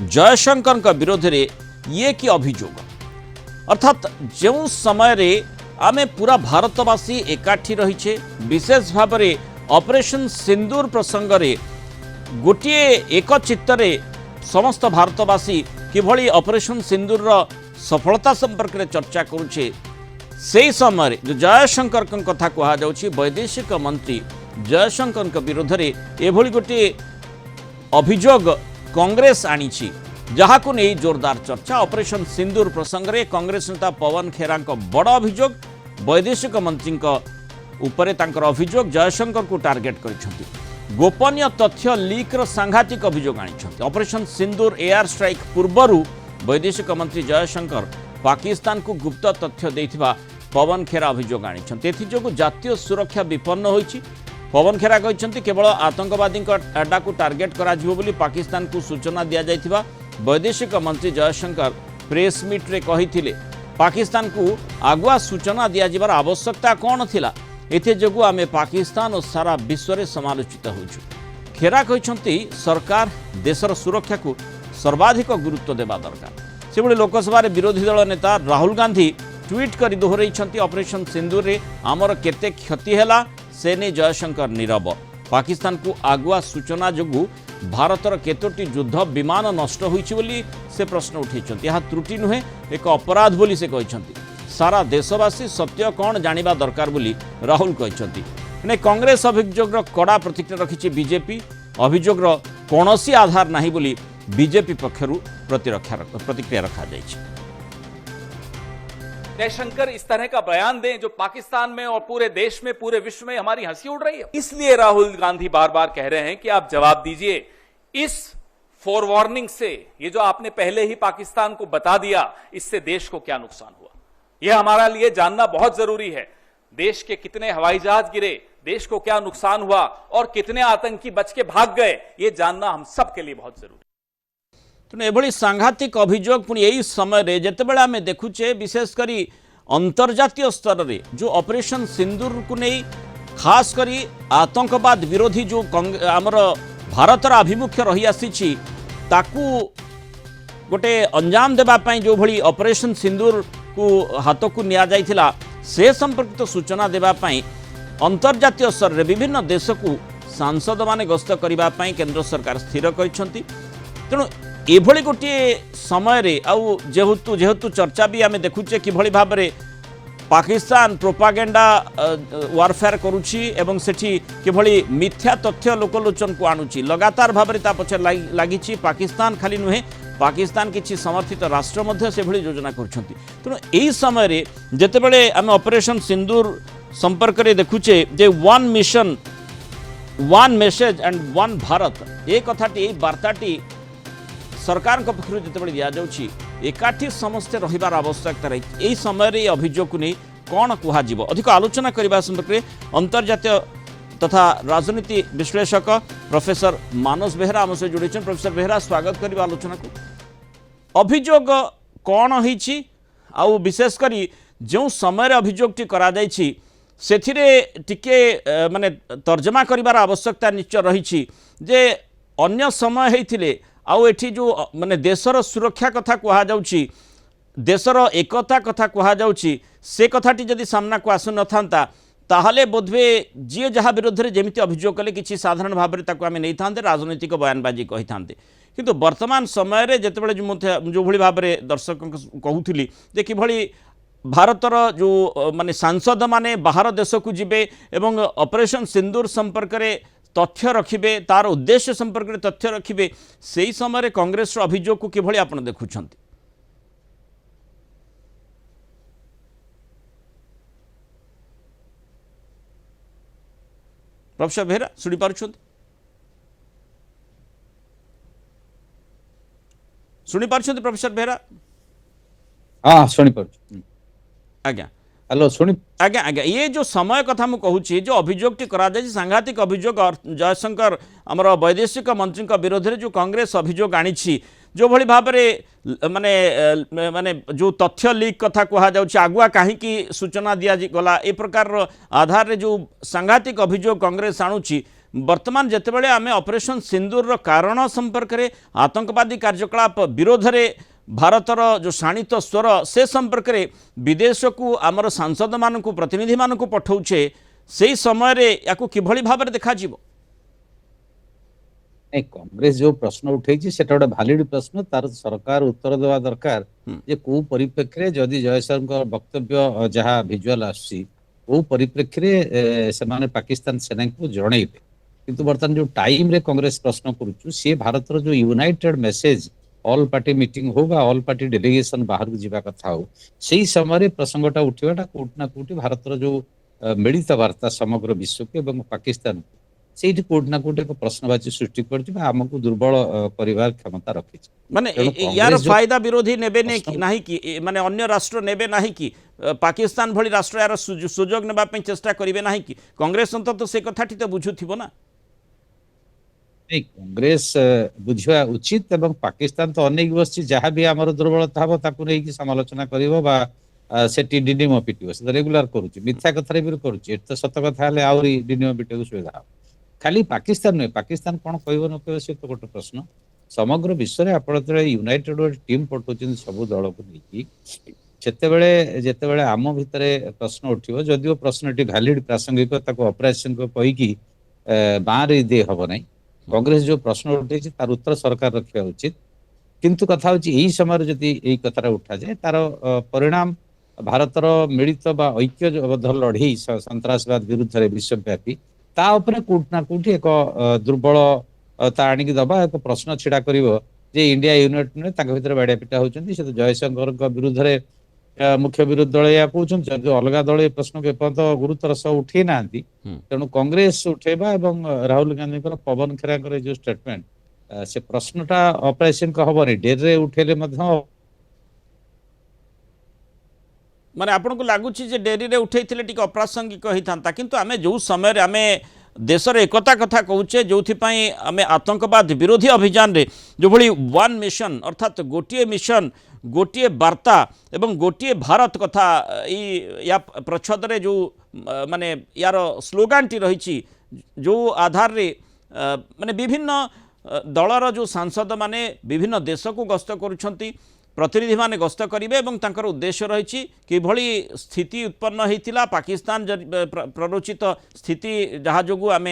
जयशंकर विरोध में ये कि अभियोग अर्थात जो समय रे आमे पूरा भारतवासी एकाठी रहीचे विशेष भाव में ऑपरेशन सिंदूर प्रसंग रे गोटे एक चित्तरे समस्त भारतवासी किभली ऑपरेशन सिंदूर रो सफलता संपर्क में चर्चा करुचे से समय जो जयशंकर कथा कहा जाउछि वैदेशिक मंत्री जयशंकर विरोध में एभली गोटे अभियोग कांग्रेस आनीछि जहाकु नहीं जोरदार चर्चा ऑपरेशन सिंदूर प्रसंग में कांग्रेस नेता पवन खेरा बड़ अभियोग वैदेशिक मंत्री उपरे तांकर अभियोग जयशंकर को टार्गेट करिसेंति गोपनीय तथ्य लीक्र सांघातिक अभियोग आनी ऑपरेशन सिंदूर एयर स्ट्राइक पूर्वरु वैदेशिक मंत्री जयशंकर पाकिस्तान को गुप्त तथ्य देथिबा पवन खेरा अभियोग आनी एथिजोगु जातीय सुरक्षा विपन्न होइछि पवन खेरा कहते केवल आतंकवादी अड्डा को टार्गेट करा पाकिस्तान को सूचना दि जाइथिबा वैदेशिक मंत्री जयशंकर प्रेस मीट रे कहिथिले पाकिस्तान को आगुआ सूचना दि जाबार आवश्यकता कौन थिला एथे जोगु आमे पाकिस्तान और सारा विश्व में समालोचित होइछु खेरा कहते सरकार देशर सुरक्षा को सर्वाधिक गुरुत्व देवा दरकार से भली लोकसभा विरोधी दल नेता राहुल गांधी ट्वीट कर दोहराई ऑपरेशन सिंदूर रे आमर केते क्षति हैला से नहीं जयशंकर नीरव पाकिस्तान को आगुआ सूचना जोगु भारतर केतोटी युद्ध विमान नष्ट होइछि बोली से प्रश्न उठेइछन्ति यह त्रुटि नुहे एक अपराध बोली से कहछन्ति सारा देशवासी सत्य कौन जानिबा दरकार बोली राहुल कहछन्ति ने कांग्रेस अभियोगर कड़ा प्रतिक्रिया रखिछि बीजेपी अभियोगର कौनसी आधार नहीं बोली बीजेपी पक्षरु प्रतिक्रिया रखा जाइछि जयशंकर इस तरह का बयान दें जो पाकिस्तान में और पूरे देश में पूरे विश्व में हमारी हंसी उड़ रही है। इसलिए राहुल गांधी बार बार कह रहे हैं कि आप जवाब दीजिए इस फोरवार्निंग से, ये जो आपने पहले ही पाकिस्तान को बता दिया, इससे देश को क्या नुकसान हुआ, यह हमारा लिए जानना बहुत जरूरी है। देश के कितने हवाई जहाज गिरे, देश को क्या नुकसान हुआ और कितने आतंकी बच के भाग गए, ये जानना हम सबके लिए बहुत जरूरी है। तेणु एभली सांघातिक अभियोग पुणी यही समय जितेबाला आम देखुचे विशेषकर अंतर्जातीय स्तर में जो ऑपरेशन सिंदूर को नहीं खास करी आतंकवाद विरोधी जो आमर भारतर आभिमुख्य रही आसी ताकू गोटे अंजाम देवाई जो भली ऑपरेशन सिंदूर को हाथ को निया जाइथिला से संपर्कित सूचना देवाई अंतर्जातीय स्तर में विभिन्न देश को सांसद माने गस्त करने केंद्र सरकार स्थिर कर तेणु एभली गोटे समय रे आउ जेहेतु जेहेतु चर्चा भी आम देखुचे कि भाव में पाकिस्तान प्रोपागेंडा वारफेयर करुच्ची एवं सेठी किभली मिथ्या तथ्य लोकलोचन को आणुची लगातार भाव में पछे लगी पाकिस्तान खाली नुहे पाकिस्तान किसी समर्थित राष्ट्र मध्य से भली योजना करुछंती तेणु यही समय रे जेतेबेले आम ऑपरेशन सिंदूर संपर्क में देखुचे जे one mission one message and one Bharat ये कथाटी वार्ताटी सरकार पक्ष जितेबाला दि जाउछि एकाठी समस्ते रहिबार आवश्यकता रही यही समय अभियोग को नहीं कौन कह अधिक आलोचना करने संपर्क में अंतर्जातीय तथा राजनीति विश्लेषक प्रोफेसर मानस बेहरा आम से जोड़ी प्रोफेसर बेहरा स्वागत करिबा आलोचना को अभियोग कौन होइछि आउ विशेषकर जो समय अभियोगटी करा जाइछि सेथिरे टिके माने तर्जमा करिबार आवश्यकता निश्चय रही जे अन्य समय होइथिले आउ एठी जो माने देशर सुरक्षा कथा कहा जाउछि देशर एकता कथा कहा जाउछि से कथाटी जदि सामना को आसु न थांता ताहले बोधवे जी जहाँ विरोध में जमी अभियोग कले कि साधारण भाव में ताको आमे नहीं थांते राजनीतिक बयानबाजी कही थांते किंतु वर्तमान समय रे जेतेबेले जो भली भाव में दर्शक कहूली जे कि भली भारतर जो माने सांसद माने बाहर देश को जिबे एवं ऑपरेशन सिंदूर संपर्क में तथ्य रखिबे तार उद्देश्य संपर्क में तथ्य रखिबे से समय कांग्रेस अभियोग को किभली आपण देखुछंती प्रोफेसर बेहरा शुणी पारुछंती प्रोफेसर बेहरा हाँ शुणी पारुछ आज्ञा हेलो शुणी आज्ञा आज्ञा ये जो समय कथा मु कहूँ जो अभियोगटी करा जाय सांघातिक अभियोग जयशंकर आमर वैदेशिक मंत्री विरोध में जो कांग्रेस अभियोग आनी जो भली भाव में माने माने जो तथ्य लीक कथा कहा जाउछि आगुआ कहीं सूचना दिया गला ए प्रकार आधार रे जो सांघातिक अभियोग कांग्रेस आणुछि वर्तमान जेतेबेले आमे ऑपरेशन सिंदूर कारण संपर्क में आतंकवादी कार्यकलाप विरोध में भारतर जो शाणित स्वर से संपर्क में विदेश को आमर सांसद मान प्रतिनिधि मान पठाऊे से समय रे याकू किभली भाव में देखा जीवो नहीं कांग्रेस जो प्रश्न उठे से गोटे भालिड प्रश्न तार सरकार उत्तर देवा दरकार जे को परिप्रेक्षी में जदि जयशंकर वक्तव्य जहाँ भिजुआल आसुची वो परिप्रेक्षी से माने पाकिस्तान सेना को जनइबे किंतु बर्तमान जो टाइम रे कांग्रेस प्रश्न करुचु सी भारतर जो United message all party meeting हो ऑल पार्टी डेलीगेशन बाहर को जीवा कथा हो से समय प्रसंगटा उठाटा कोटना कोटी भारतर जो मिलित वार्ता समग्र विश्व के एवं पाकिस्तान से कोटना कोटी एक प्रश्नवाची सृष्टि करमको दुर्बल परिवार क्षमता रखी माने यार फायदा विरोधी नेबे नहीं कि माने अन्य राष्ट्र नेबे नहीं कि पाकिस्तान भली राष्ट्र यार सुजोग नेबा पे चेष्टा करिवे नहीं कि कांग्रेस अंतत से कथाटी तो बुझुथिबो ना नहीं कांग्रेस बुझा उचित एवं पाकिस्तान तो अनेक बस जहाँ भी आम दुर्बलता हम ताकू नहीं समालोचना कर से डिनिम पिटिव से रेगुलार करुच्ची मिथ्या कथार भी करुच्ची तो सत कथा आहरी डिनिम पिटिव सुविधा खाली पाकिस्तान नुहे पाकिस्तान कौन कह न कह सी तो गोटे प्रश्न समग्र विश्व में आप यूनाइटेड टीम पठाउछन सब दल को लेकिन जितेबले आम भितर प्रश्न उठो जदिव प्रश्नटी भैलिड प्रासंगिक अप्रासंगिक कहीकि बाँरे दे हम ना कांग्रेस जो प्रश्न उठे तार उत्तर सरकार रखा उचित किंतु कथा हूँ यही समय जदि यही कथा उठा जाए तार परिणाम भारतर मिलित ऐक्यबद्ध लड़े सन्त्रासवाद विरुद्ध में विश्वव्यापी ता उपरे कोटना कोटी एक दुर्बलता आणिक दबा एक प्रश्न छिड़ा कर इंडिया यूनिट भितर बाड़िया पिटा होती से तो जयशंकर विरुद्ध में मुख्य विरोधी दल या कहते अलग दल ये प्रश्न को एपर्त गुरुतर सह उठे ना तेणु कांग्रेस उठेबा एवं राहुल गांधी पवन खेरा जो स्टेटमेंट से प्रश्नटा अप्रासंगिक हेनी डेरे उठेले माने आपन को लागुची जे डेरी रे उठेइथिले टिक अप्रासंगिक होता किंतु आमे जो समय रे आमे देशर एकता कथा कहूचे जो आमे आतंकवाद विरोधी अभियान रे जो भली वन मिशन अर्थात गोटे मिशन गोटे वार्ता एवं गोटे भारत कथा या प्रच्छद रे जो माने यार स्लोगान टी रही जो आधार रे माने विभिन्न दलर जो सांसद माने विभिन्न देश को गस्त करुछंती प्रतिनिधि माने गस्त करेंगे और तांकर उद्देश्य रही कि भली स्थिति उत्पन्न होता पाकिस्तान प्ररोचित स्थिति जहाँ जो आम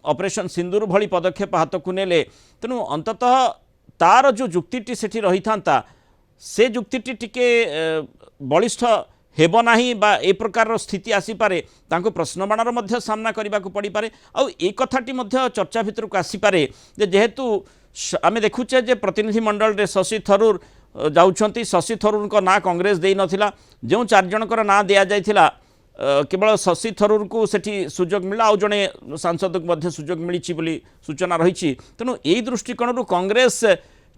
ऑपरेशन सिंदूर भली पदक्षेप हाथ को नेले तेणु अंततः तार जो जुक्ति सेठी रही था से जुक्ति टिके बलिष्ठ हेब नाही बा ए प्रकार स्थिति आसीपे प्रश्नबाणर मध्य सामना करने को पड़ पारे आउ ए कथाटी मध्य चर्चा भितर को आसीपे जेहेतु आमे देखुचे जे प्रतिनिधि मंडल रे शशि थरूर जाउछंती शशि थरूर को ना कांग्रेस देई नथिला जो चार जनकर ना दिया जाइथिला केवल शशि थरूर को सेठी सुजोग मिला आउ जने सांसद को मध्य सुजोग मिली बोली सूचना रही तेणु यही दृष्टिकोण रु कांग्रेस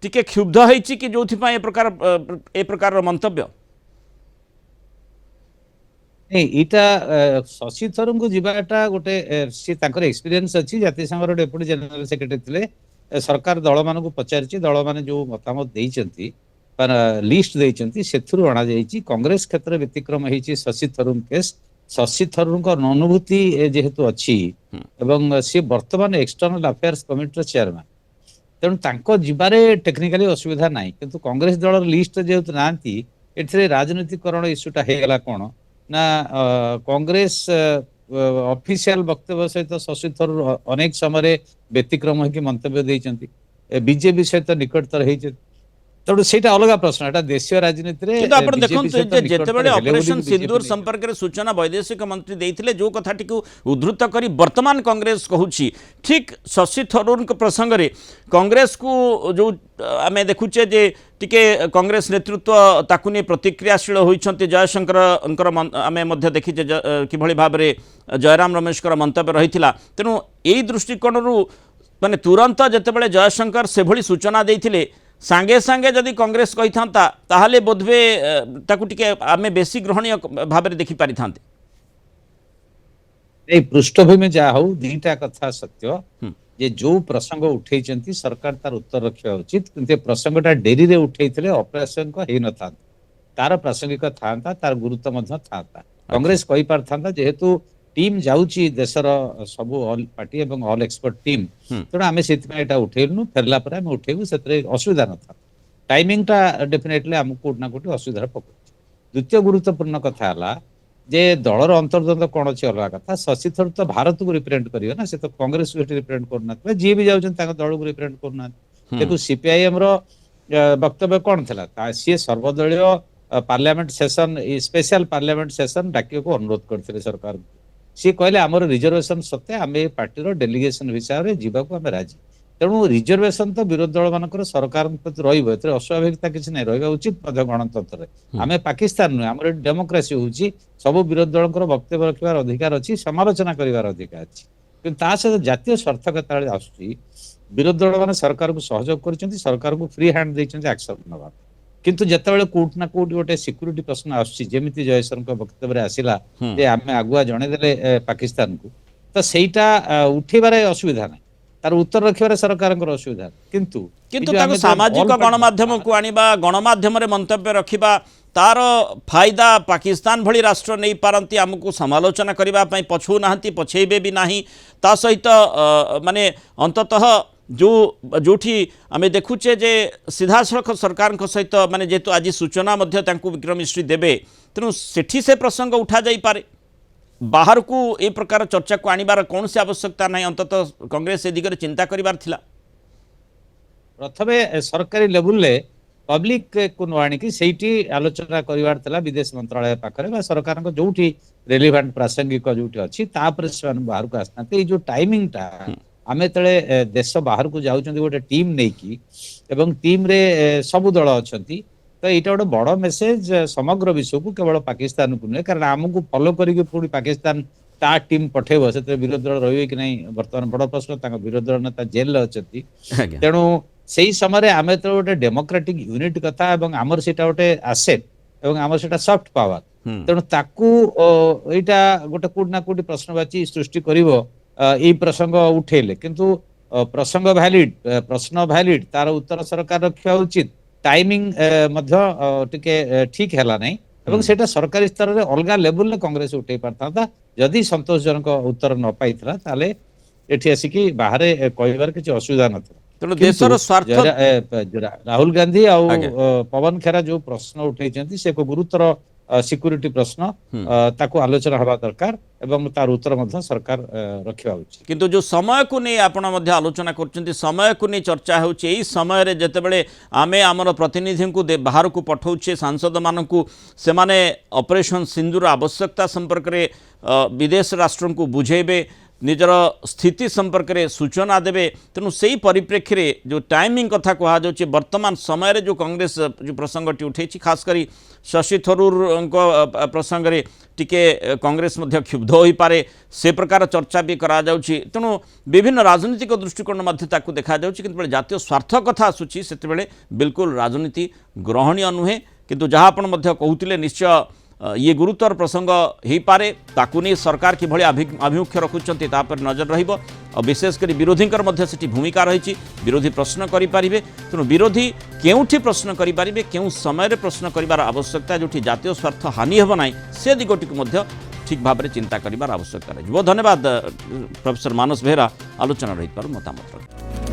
टिके क्षुब्ध होईची कि जो ए प्रकार मंतव्य एटा शशि थरूर को जीवाटा गोटे सी तांकर एक्सपीरियंस अछि जाति संघर डेप्यूटी जनरल सेक्रेटरी थिले सरकार दल मान पचारि दल मैंने जो मतामत देइचंती लिस्ट देइचंती सेथुरु अणा जाइछि कांग्रेस क्षेत्र व्यतिक्रम होइछि शशि थरूर केस शशि थरूर को अनुभूति जेहेतु अच्छी एवं सी वर्तमान एक्सटर्नल अफेयर्स कमिटी चेयरमैन तेणु तांको जिबारे टेक्निकली असुविधा नाही किंतु कांग्रेस दल लिस्ट जेहेतु नांती एथिरे राजनीतिकरण इश्यूटा हेगला कोन ना कांग्रेस ऑफिशियल वक्तव्य सहित शशि थरूर अनेक समय व्यतिक्रम होगी मंतव्य देइचंती बीजेपी सहित निकटतर होइछ तेणु सेटा अलग प्रश्न एटा देशीय राजनीति रे किंतु आपण देखंतु जेतेबेले ऑपरेशन सिंदूर संपर्क रे सूचना वैदेशिक मंत्री देइथिले जो कथाटी को उद्धृत करी वर्तमान कांग्रेस कहूची ठीक शशि थरूर के प्रसंग रे कांग्रेस को जो आमे देखुचे जे टिके कांग्रेस नेतृत्व ताकु ने प्रतिक्रियाशील होइछंती जयशंकर आमे मध्य देखि किभଳି भाबरे जयराम रमेश मंतव्य रहिथिला तेणु एई दृष्टिकोण रु माने तुरंत जेतेबेले जयशंकर से भली सूचना देइथिले सांगे सांगे जदि कांग्रेस कही था ताहले बोधवे ताकु टिके आमे बेसी ग्रहणीय भाव में देखि पारि थांते पृष्ठभूमि जहाँ हो दीटा कथा सत्य जे जो प्रसंग उठे सरकार तार उत्तर रखा उचित किंतु प्रसंगटा डेरी रे उठे अप्रासंगिक हो न तार प्रासंगिक था तार गुरुत्व था कांग्रेस कही पार था जेहेतु टीम जाउची देशर सब ऑल पार्टी एवं ऑल एक्सपर्ट टीम तेणु आम से उठेलु फेरला पर आम उठेबू से असुविधा न था टाइमिंग टा डेफिनेटली आमको कोटना कोटी असुविधा पकड़ द्वितीय गुरुत्वपूर्ण कथा है जे दलर अंतर्द्वंद कौन अच्छी अलग कथा शशि थरूर तो भारत को रिप्रेजेंट करियो ना से तो कांग्रेस को रिप्रेजेंट करना जी भी जाउछन ताका दल को रिप्रेजेंट करना देखो सीपीआईएम रो वक्तव्य कौन था सी सर्वदलीय parliament session special parliament session डाकियो को अनुरोध करते सरकार सी कहले आमर रिजर्वेशन सत्ते आम पार्टी डेलीगेशन हिसाब से जीवाक आम राजी तेणु रिजर्वेशन तो विरोधी दल मान सरकार प्रति रस्वाभाविकता किसी नहीं रहा उचित गणतंत्र आम पाकिस्तान नुहे आम डेमोक्रेसी हूँ सब विरोधी दल वक्तव्य रखार अधिकार अच्छी समालोचना करार अधिकार अच्छी कि सहित जातीय स्वार्थकता आसूँ विरोधी दल मैंने सरकार को सहयोग कर सरकार को फ्री हैंड देते एक्शन नवा किंतु जितेबाला कोर्ट ना कोर्ट गोटे सिक्यूरीटी प्रश्न आसमी जयशंकर वक्तव्य आसला आम आगुआ जनईदे पाकिस्तान को तो सहीटा उठेबार असुविधा ना तार उत्तर रखिबार सरकार असुविधा किंतु किंतु सामाजिक गणमाध्यम को आनिबा गणमाध्यम रे मंतव्य रखिबा तार फायदा पाकिस्तान भली राष्ट्र नहीं पारती आमको समालोचना करने पछू ना पछेबे भी नहीं ता सहित माने अंततः जोठी आम देखुचे जे सीधा सड़क सरकार सहित माने जेतु आज सूचना विक्रम मिश्री देवे तेणु सेठी से प्रसंग उठा जाई पारे बाहर को ए प्रकार चर्चा को आनिबार कौन सी आवश्यकता नहीं अंततः कांग्रेस ए दिगरे चिंता करिबार थिला प्रथमे सरकारी लेवल ले पब्लिक को न आनिकी सेठी आलोचना करिबार थिला विदेश मंत्रालय पाखरे बा सरकार को जोठी रेलेवेंट प्रासंगिक जोठी अछि तापर से बाहर को आसनाते ए जो टाइमिंग टा आमे तळे देश बाहर को जाउछन्ती गोटे टीम नेकी एवं टीम रे सब दल अछन्ती तो यहाँ गोटे बड़ मेसेज समग्र विश्व को केवल पाकिस्तान को नुहे कारण आमको फॉलो करके पूरी पाकिस्तान ता टीम पठेब से विरोधी दल रही कि नहीं बर्तमान बड़ प्रश्न विरोधी दल नेता जेल अच्छा तेणु से ही समय आम तो गोटे डेमोक्रेटिक यूनिट कथा आमर से गोटे आसेट और आमर से सॉफ्ट पावर तेणु ताकू यहाँ गोटे कोटी ना कोटी प्रश्नवाची सृष्टि कर प्रसंग उठेले किंतु प्रसंग भैलिड प्रश्न भैलिड तार उत्तर सरकार रखा उचित टाइमिंग टिके ठीक है नहीं एवं सेटा सरकारी स्तर में अलग लेवल कांग्रेस उठे पारता जदि संतोषजनक उत्तर न पाई ताले एठी आसिकी बाहर कहबार किसी असुविधा न तेणु देशर स्वार्थ राहुल गांधी आ पवन खेरा जो प्रश्न उठे से गुरुतर सिक्यूरीटी प्रश्न ताको आलोचना हवा दरकार एवं तार उत्तर मध्य सरकार रखा उचित किंतु जो समय को नहीं आपण मध्य आलोचना करछन्ती समय को नहीं चर्चा होची एई समय रे जेतेबेले आमे हमर प्रतिनिधि को बाहर को पठाउछे सांसद मानकू से माने ऑपरेशन सिंदूर आवश्यकता संपर्क रे विदेश राष्ट्र को बुझेबे निजर स्थिति संपर्क में सूचना देवे तेणु से ही परिप्रेक्षी में जो टाइमिंग कथा कहुच्छे वर्तमान समय रे जो कांग्रेस जो प्रसंगटी उठे खासकर शशि थरूर प्रसंग में टिके कांग्रेस मध्य क्षुब्ध हो पारे से प्रकार चर्चा भी करा जाउछि तेणु विभिन्न राजनीतिक दृष्टिकोण मध्य देखा जाउछि किंतु जातीय स्वार्थ कथा आसुछि सेतेबेले बिल्कुल राजनीति ग्रहणीय नुहे किंतु जहाँ आपण मध्य कहूतिले निश्चय ये गुरुतर प्रसंग हो पारे ताकू नहीं सरकार किभଳି आभिमुख्य रखुचंती तापर नजर रहिबो और विशेषकर विरोधींकर मध्य सेठी भूमिका रही विरोधी प्रश्न करें तेणु विरोधी केउठी प्रश्न करें केउ समय प्रश्न करिवार आवश्यकता जो जातीय स्वार्थ हानि हेब ना से दिगटी को मध्य ठीक भाव में चिंता करिवार आवश्यकता रही बहुत धन्यवाद प्रोफेसर मानस बेहेरा आलोचना रही मतामत।